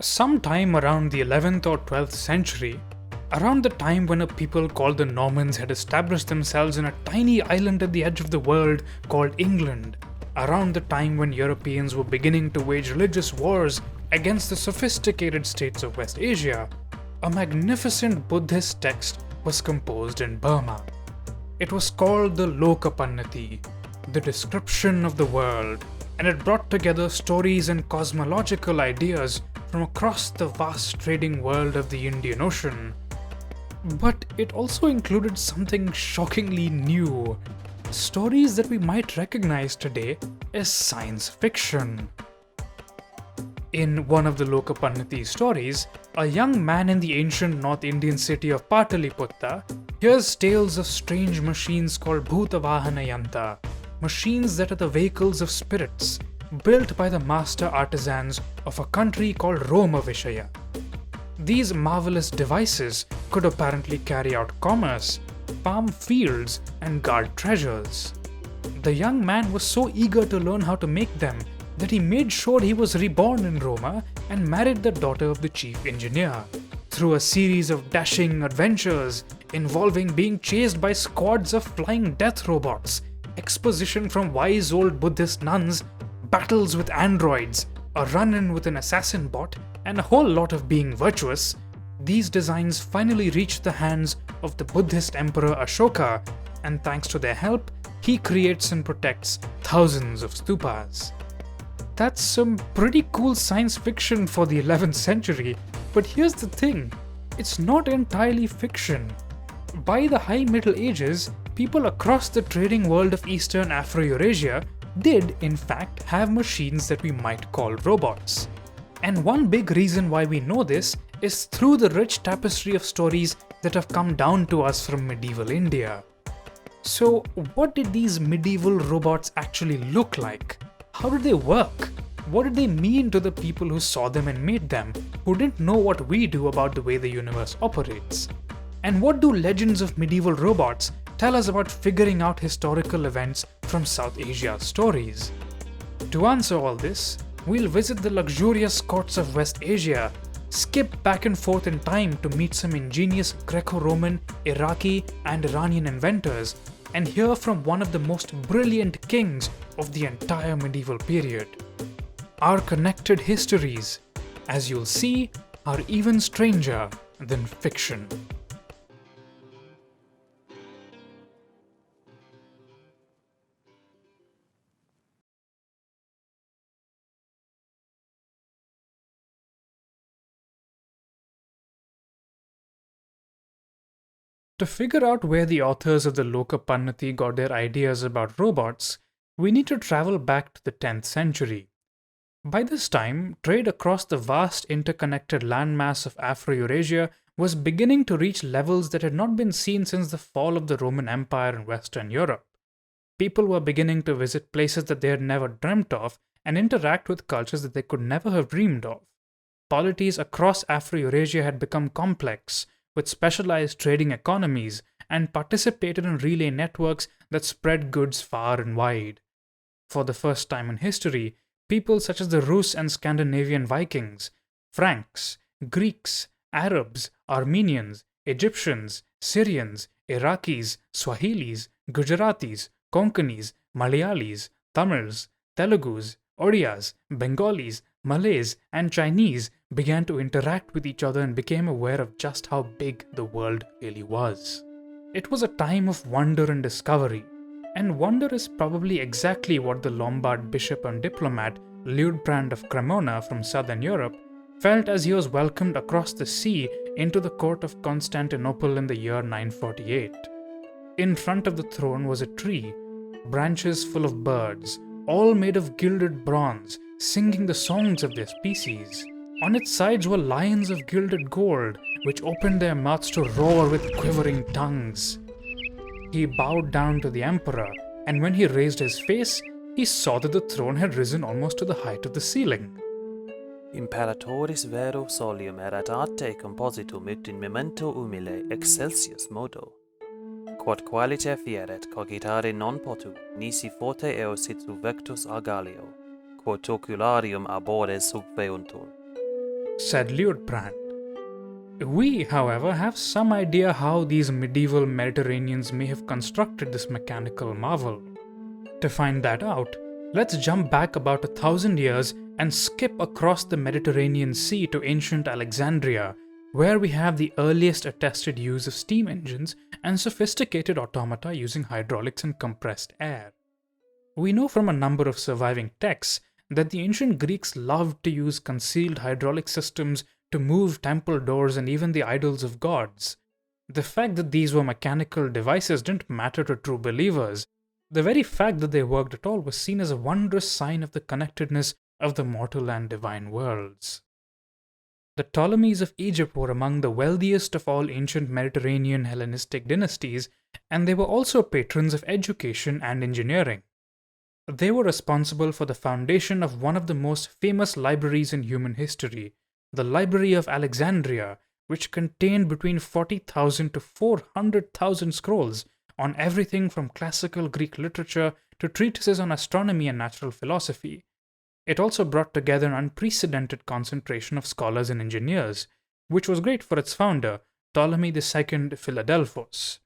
Sometime around the 11th or 12th century, around the time when a people called the Normans had established themselves in a tiny island at the edge of the world called England, around the time when Europeans were beginning to wage religious wars against the sophisticated states of West Asia, a magnificent Buddhist text was composed in Burma. It was called the Loka Pannati, the description of the world, and it brought together stories and cosmological ideas from across the vast trading world of the Indian Ocean. But it also included something shockingly new, stories that we might recognize today as science fiction. In one of the Lokapannati stories, a young man in the ancient North Indian city of Pataliputta hears tales of strange machines called Bhutavahana Yanta, machines that are the vehicles of spirits, built by the master artisans of a country called Roma Vishaya. These marvelous devices could apparently carry out commerce, farm fields, and guard treasures. The young man was so eager to learn how to make them that he made sure he was reborn in Roma and married the daughter of the chief engineer. Through a series of dashing adventures involving being chased by squads of flying death robots, exposition from wise old Buddhist nuns, battles with androids, a run-in with an assassin bot, and a whole lot of being virtuous, these designs finally reached the hands of the Buddhist Emperor Ashoka, and thanks to their help, he creates and protects thousands of stupas. That's some pretty cool science fiction for the 11th century, but here's the thing, it's not entirely fiction. By the High Middle Ages, people across the trading world of Eastern Afro-Eurasia did, in fact, have machines that we might call robots. And one big reason why we know this is through the rich tapestry of stories that have come down to us from medieval India. So, what did these medieval robots actually look like? How did they work? What did they mean to the people who saw them and made them, who didn't know what we do about the way the universe operates? And what do legends of medieval robots tell us about figuring out historical events from South Asia's stories? To answer all this, we'll visit the luxurious courts of West Asia, skip back and forth in time to meet some ingenious greco-roman, Iraqi, and Iranian inventors, and hear from one of the most brilliant kings of the entire medieval period. Our connected histories, as you'll see, are even stranger than fiction. To figure out where the authors of the Loka Pannati got their ideas about robots, we need to travel back to the 10th century. By this time, trade across the vast interconnected landmass of Afro-Eurasia was beginning to reach levels that had not been seen since the fall of the Roman Empire in Western Europe. People were beginning to visit places that they had never dreamt of and interact with cultures that they could never have dreamed of. Polities across Afro-Eurasia had become complex, with specialized trading economies, and participated in relay networks that spread goods far and wide. For the first time in history, people such as the Rus and Scandinavian Vikings, Franks, Greeks, Arabs, Armenians, Egyptians, Syrians, Iraqis, Swahilis, Gujaratis, Konkanis, Malayalis, Tamils, Telugus, Odiyas, Bengalis, Malays, and Chinese began to interact with each other and became aware of just how big the world really was. It was a time of wonder and discovery, and wonder is probably exactly what the Lombard bishop and diplomat Liutprand of Cremona from southern Europe felt as he was welcomed across the sea into the court of Constantinople in the year 948. In front of the throne was a tree, branches full of birds, all made of gilded bronze, singing the songs of their species. On its sides were lions of gilded gold, which opened their mouths to roar with quivering tongues. He bowed down to the emperor, and when he raised his face, he saw that the throne had risen almost to the height of the ceiling. Imperatoris vero solium erat arte compositum ut in memento humile excelsius modo. Quod qualite fieret cogitare non potu, nisi forte eositu vectus a Gallio, quod ocularium abores subveunt. said Liutprand. We, however, have some idea how these medieval Mediterraneans may have constructed this mechanical marvel. To find that out, let's jump back about 1,000 years and skip across the Mediterranean Sea to ancient Alexandria, where we have the earliest attested use of steam engines and sophisticated automata using hydraulics and compressed air. We know from a number of surviving texts that the ancient Greeks loved to use concealed hydraulic systems to move temple doors and even the idols of gods. The fact that these were mechanical devices didn't matter to true believers. The very fact that they worked at all was seen as a wondrous sign of the connectedness of the mortal and divine worlds. The Ptolemies of Egypt were among the wealthiest of all ancient Mediterranean Hellenistic dynasties, and they were also patrons of education and engineering. They were responsible for the foundation of one of the most famous libraries in human history, the Library of Alexandria, which contained between 40,000 to 400,000 scrolls on everything from classical Greek literature to treatises on astronomy and natural philosophy. It also brought together an unprecedented concentration of scholars and engineers, which was great for its founder, Ptolemy II Philadelphos.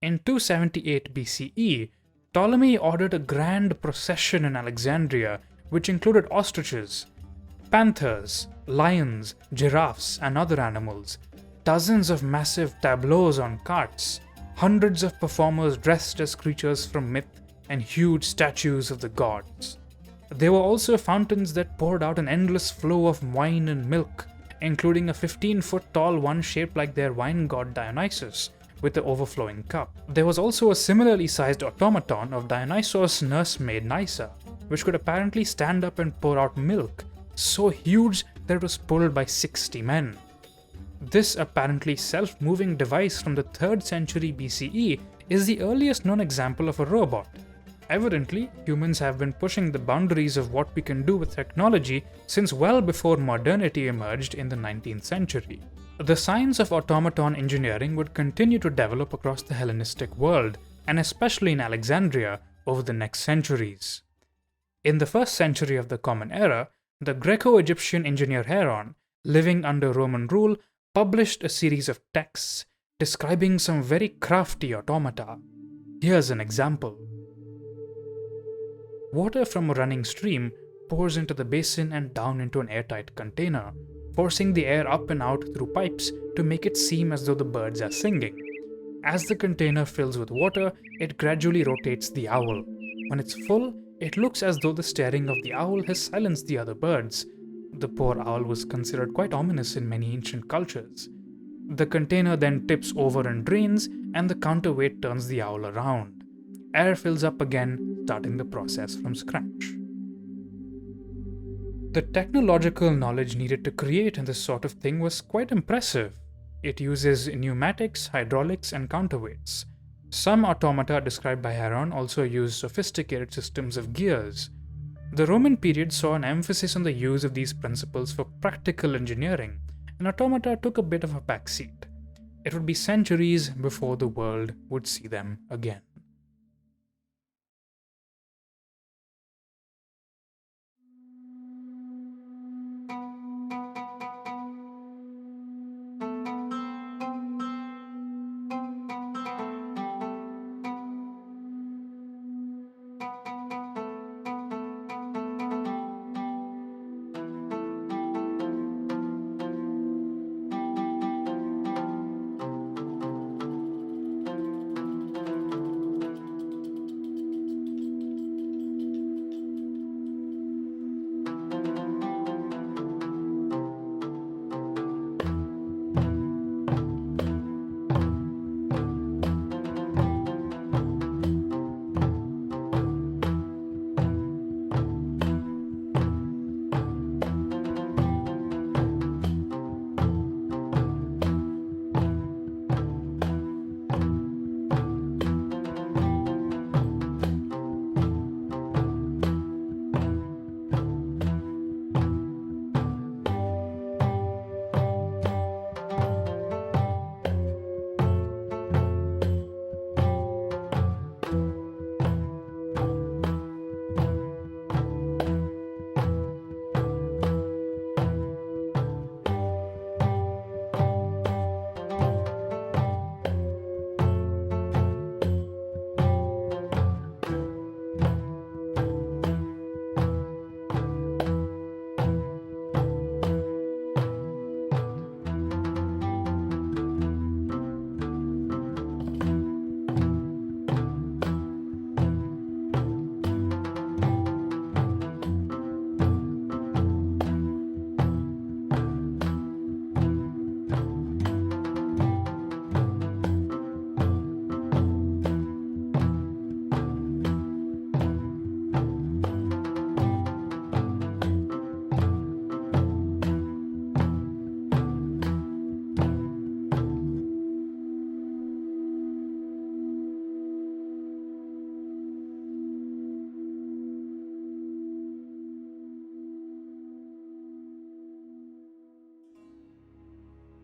In 278 BCE, Ptolemy ordered a grand procession in Alexandria, which included ostriches, panthers, lions, giraffes, and other animals, dozens of massive tableaus on carts, hundreds of performers dressed as creatures from myth, and huge statues of the gods. There were also fountains that poured out an endless flow of wine and milk, including a 15-foot tall one shaped like their wine god Dionysus, with the overflowing cup. There was also a similarly sized automaton of Dionysos' nursemaid Nysa, which could apparently stand up and pour out milk, so huge that it was pulled by 60 men. This apparently self-moving device from the 3rd century BCE is the earliest known example of a robot. Evidently, humans have been pushing the boundaries of what we can do with technology since well before modernity emerged in the 19th century. The science of automaton engineering would continue to develop across the Hellenistic world, and especially in Alexandria, over the next centuries. In the 1st century of the Common Era, the Greco-Egyptian engineer Heron, living under Roman rule, published a series of texts describing some very crafty automata. Here's an example. Water from a running stream pours into the basin and down into an airtight container, forcing the air up and out through pipes to make it seem as though the birds are singing. As the container fills with water, it gradually rotates the owl. When it's full, it looks as though the staring of the owl has silenced the other birds. The poor owl was considered quite ominous in many ancient cultures. The container then tips over and drains, and the counterweight turns the owl around. Air fills up again, starting the process from scratch. The technological knowledge needed to create this sort of thing was quite impressive. It uses pneumatics, hydraulics, and counterweights. Some automata described by Heron also used sophisticated systems of gears. The Roman period saw an emphasis on the use of these principles for practical engineering, and automata took a bit of a backseat. It would be centuries before the world would see them again.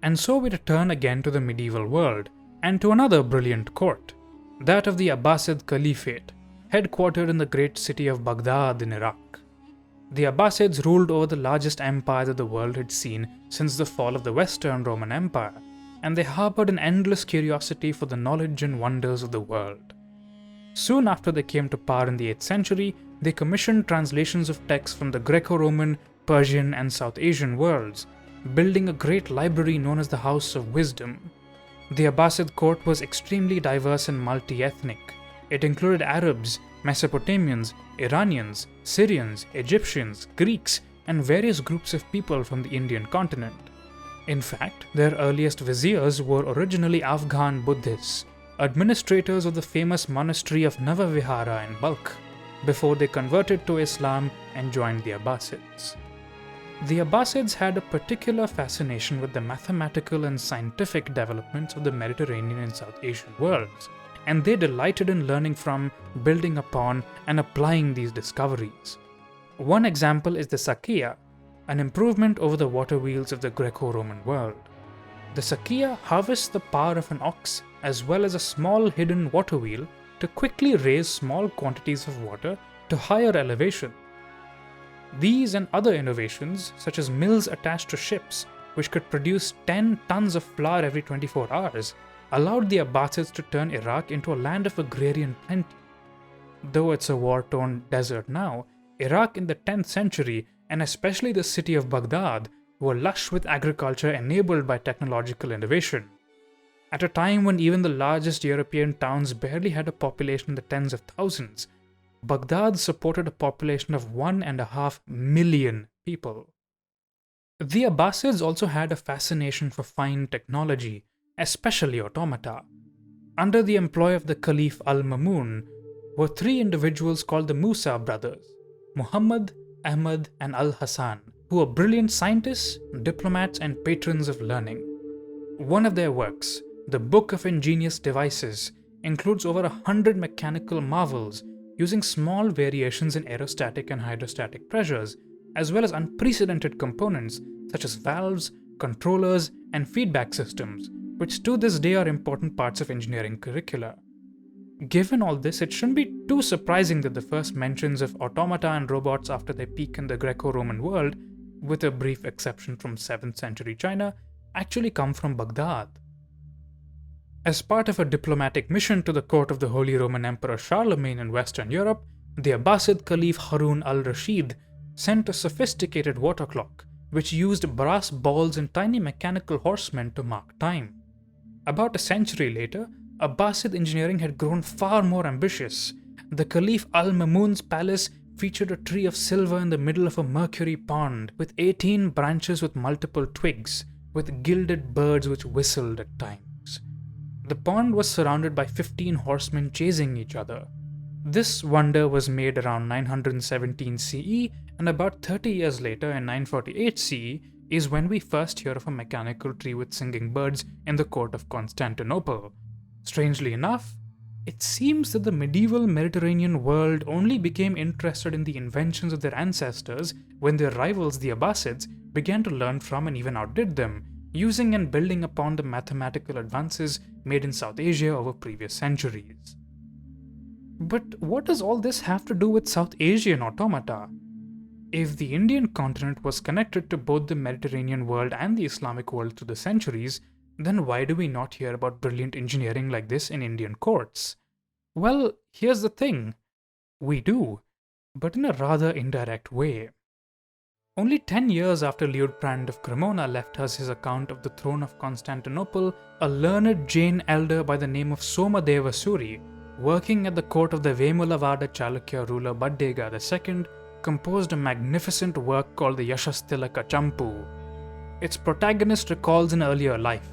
And so we return again to the medieval world, and to another brilliant court, that of the Abbasid Caliphate, headquartered in the great city of Baghdad in Iraq. The Abbasids ruled over the largest empire that the world had seen since the fall of the Western Roman Empire, and they harbored an endless curiosity for the knowledge and wonders of the world. Soon after they came to power in the 8th century, they commissioned translations of texts from the Greco-Roman, Persian, and South Asian worlds, building a great library known as the House of Wisdom. The Abbasid court was extremely diverse and multi-ethnic. It included Arabs, Mesopotamians, Iranians, Syrians, Egyptians, Greeks, and various groups of people from the Indian continent. In fact, their earliest viziers were originally Afghan Buddhists, administrators of the famous monastery of Navavihara in Balkh, before they converted to Islam and joined the Abbasids. The Abbasids had a particular fascination with the mathematical and scientific developments of the Mediterranean and South Asian worlds, and they delighted in learning from, building upon, and applying these discoveries. One example is the sakia, an improvement over the water wheels of the Greco-Roman world. The sakia harvests the power of an ox as well as a small hidden water wheel to quickly raise small quantities of water to higher elevation. These and other innovations, such as mills attached to ships, which could produce 10 tons of flour every 24 hours, allowed the Abbasids to turn Iraq into a land of agrarian plenty. Though it's a war-torn desert now, Iraq in the 10th century, and especially the city of Baghdad, were lush with agriculture enabled by technological innovation. At a time when even the largest European towns barely had a population in the tens of thousands, Baghdad supported a population of 1.5 million people. The Abbasids also had a fascination for fine technology, especially automata. Under the employ of the Caliph al-Mamun were 3 individuals called the Musa brothers, Muhammad, Ahmad, and al-Hassan, who were brilliant scientists, diplomats, and patrons of learning. One of their works, the Book of Ingenious Devices, includes over 100 mechanical marvels using small variations in aerostatic and hydrostatic pressures, as well as unprecedented components such as valves, controllers, and feedback systems, which to this day are important parts of engineering curricula. Given all this, it shouldn't be too surprising that the first mentions of automata and robots after their peak in the Greco-Roman world, with a brief exception from 7th century China, actually come from Baghdad. As part of a diplomatic mission to the court of the Holy Roman Emperor Charlemagne in Western Europe, the Abbasid Caliph Heron al-Rashid sent a sophisticated water clock, which used brass balls and tiny mechanical horsemen to mark time. About a century later, Abbasid engineering had grown far more ambitious. The Caliph al-Mamun's palace featured a tree of silver in the middle of a mercury pond, with 18 branches with multiple twigs, with gilded birds which whistled at times. The pond was surrounded by 15 horsemen chasing each other. This wonder was made around 917 CE, and about 30 years later in 948 CE is when we first hear of a mechanical tree with singing birds in the court of Constantinople. Strangely enough, it seems that the medieval Mediterranean world only became interested in the inventions of their ancestors when their rivals, the Abbasids, began to learn from and even outdid them, using and building upon the mathematical advances made in South Asia over previous centuries. But what does all this have to do with South Asian automata? If the Indian continent was connected to both the Mediterranean world and the Islamic world through the centuries, then why do we not hear about brilliant engineering like this in Indian courts? Well, here's the thing. We do, but in a rather indirect way. Only 10 years after Liutprand of Cremona left us his account of the throne of Constantinople, a learned Jain elder by the name of Somadeva Suri, working at the court of the Vemulavada Chalukya ruler Baddega II, composed a magnificent work called the Yashastilaka Champu. Its protagonist recalls an earlier life,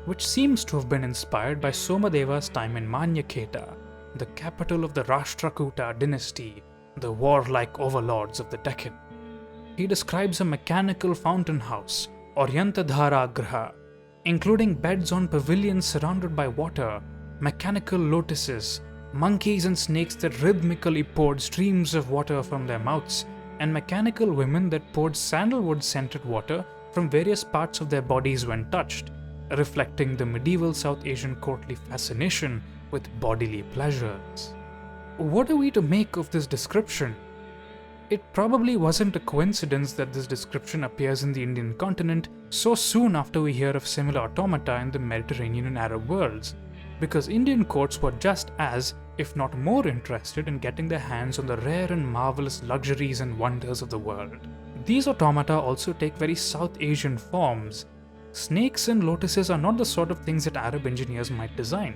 which seems to have been inspired by Somadeva's time in Manyakheta, the capital of the Rashtrakuta dynasty, the warlike overlords of the Deccan. He describes a mechanical fountain house, Oryantadhara Graha, including beds on pavilions surrounded by water, mechanical lotuses, monkeys and snakes that rhythmically poured streams of water from their mouths, and mechanical women that poured sandalwood-scented water from various parts of their bodies when touched, reflecting the medieval South Asian courtly fascination with bodily pleasures. What are we to make of this description? It probably wasn't a coincidence that this description appears in the Indian continent so soon after we hear of similar automata in the Mediterranean and Arab worlds, because Indian courts were just as, if not more, interested in getting their hands on the rare and marvelous luxuries and wonders of the world. These automata also take very South Asian forms. Snakes and lotuses are not the sort of things that Arab engineers might design.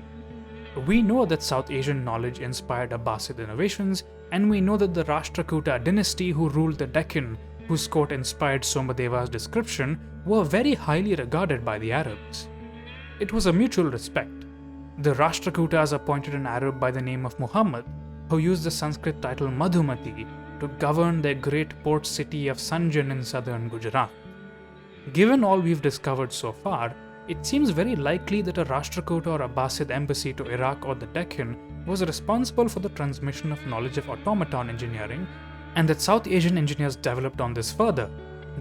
We know that South Asian knowledge inspired Abbasid innovations, and we know that the Rashtrakuta dynasty who ruled the Deccan, whose court inspired Somadeva's description, were very highly regarded by the Arabs. It was a mutual respect. The Rashtrakutas appointed an Arab by the name of Muhammad, who used the Sanskrit title Madhumati to govern their great port city of Sanjan in southern Gujarat. Given all we've discovered so far, it seems very likely that a Rashtrakuta or Abbasid embassy to Iraq or the Deccan was responsible for the transmission of knowledge of automaton engineering, and that South Asian engineers developed on this further,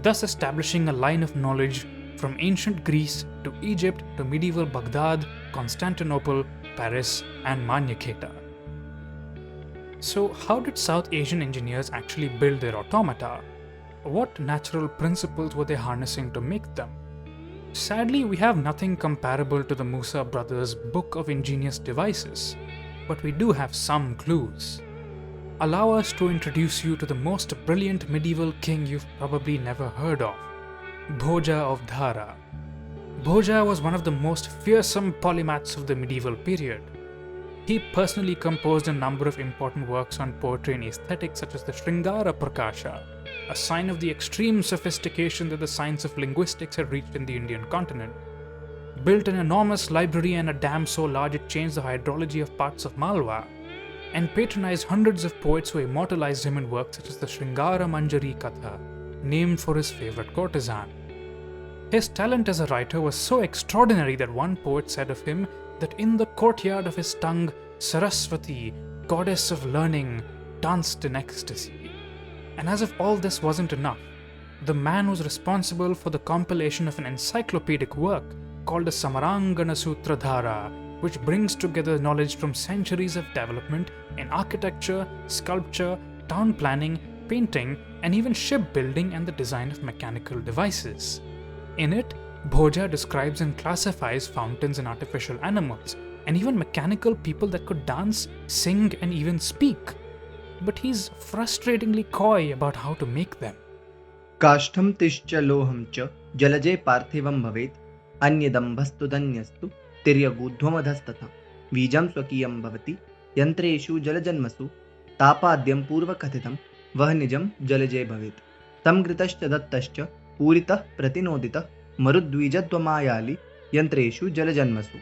thus establishing a line of knowledge from ancient Greece to Egypt to medieval Baghdad, Constantinople, Paris, and Manyakheta. So, how did South Asian engineers actually build their automata? What natural principles were they harnessing to make them? Sadly, we have nothing comparable to the Musa brothers' Book of Ingenious Devices, but we do have some clues. Allow us to introduce you to the most brilliant medieval king you've probably never heard of, Bhoja of Dhara. Bhoja was one of the most fearsome polymaths of the medieval period. He personally composed a number of important works on poetry and aesthetics, such as the Sringara Prakasha, a sign of the extreme sophistication that the science of linguistics had reached in the Indian continent, built an enormous library and a dam so large it changed the hydrology of parts of Malwa, and patronized hundreds of poets who immortalized him in works such as the Sringara Manjari Katha, named for his favorite courtesan. His talent as a writer was so extraordinary that one poet said of him that in the courtyard of his tongue, Saraswati, goddess of learning, danced in ecstasy. And as if all this wasn't enough, the man was responsible for the compilation of an encyclopedic work called the Samarangana Sutradhara, which brings together knowledge from centuries of development in architecture, sculpture, town planning, painting, and even shipbuilding and the design of mechanical devices. In it, Bhoja describes and classifies fountains and artificial animals, and even mechanical people that could dance, sing, and even speak. But he's frustratingly coy about how to make them. काष्ठं तिश्च लोहं च जलजे पार्थिवं भवेत् अन्यदम्भस्तु दन्यस्तु तिर्यगूध्वमधस्तथा बीजं स्वकीयं भवति यन्त्रेषु जलजन्मसु तापाद्यं पूर्वकथितं वह निजं जलजे भवेत् तं घृतश्च दत्तश्च पूरितः प्रतिनोदितः मरुद्विजद्वमायालि यन्त्रेषु जलजन्मसु.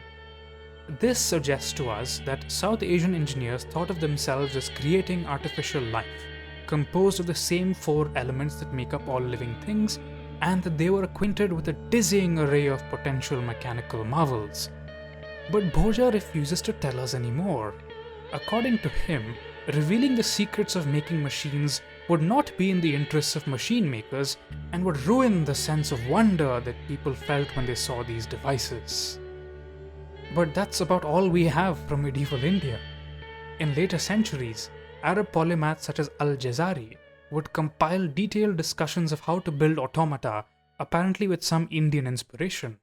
This suggests to us that South Asian engineers thought of themselves as creating artificial life, composed of the same four elements that make up all living things, and that they were acquainted with a dizzying array of potential mechanical marvels. But Bhoja refuses to tell us any more. According to him, revealing the secrets of making machines would not be in the interests of machine makers and would ruin the sense of wonder that people felt when they saw these devices. But that's about all we have from medieval India. In later centuries, Arab polymaths such as al-Jazari would compile detailed discussions of how to build automata, apparently with some Indian inspiration,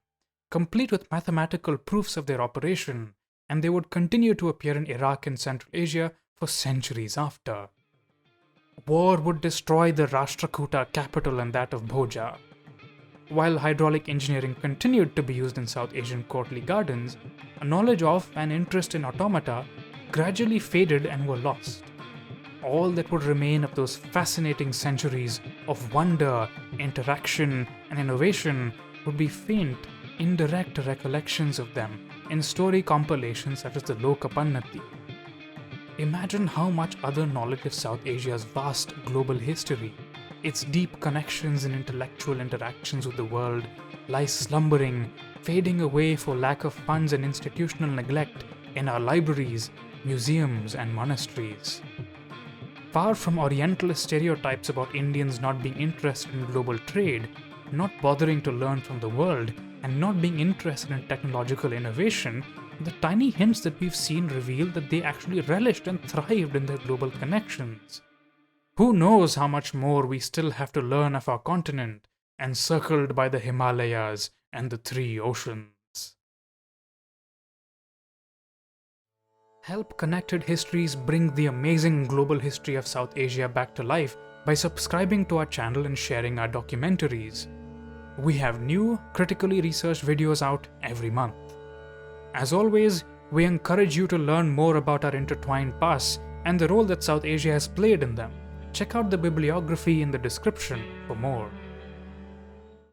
complete with mathematical proofs of their operation, and they would continue to appear in Iraq and Central Asia for centuries after. War would destroy the Rashtrakuta capital and that of Bhoja. While hydraulic engineering continued to be used in South Asian courtly gardens, a knowledge of and interest in automata gradually faded and were lost. All that would remain of those fascinating centuries of wonder, interaction, and innovation would be faint, indirect recollections of them in story compilations such as the Loka Pannati. Imagine how much other knowledge of South Asia's vast global history, its deep connections and intellectual interactions with the world, lies slumbering, fading away for lack of funds and institutional neglect in our libraries, museums, and monasteries. Far from Orientalist stereotypes about Indians not being interested in global trade, not bothering to learn from the world, and not being interested in technological innovation, the tiny hints that we've seen reveal that they actually relished and thrived in their global connections. Who knows how much more we still have to learn of our continent, encircled by the Himalayas and the 3 oceans. Help Connected Histories bring the amazing global history of South Asia back to life by subscribing to our channel and sharing our documentaries. We have new, critically researched videos out every month. As always, we encourage you to learn more about our intertwined past and the role that South Asia has played in them. Check out the bibliography in the description for more.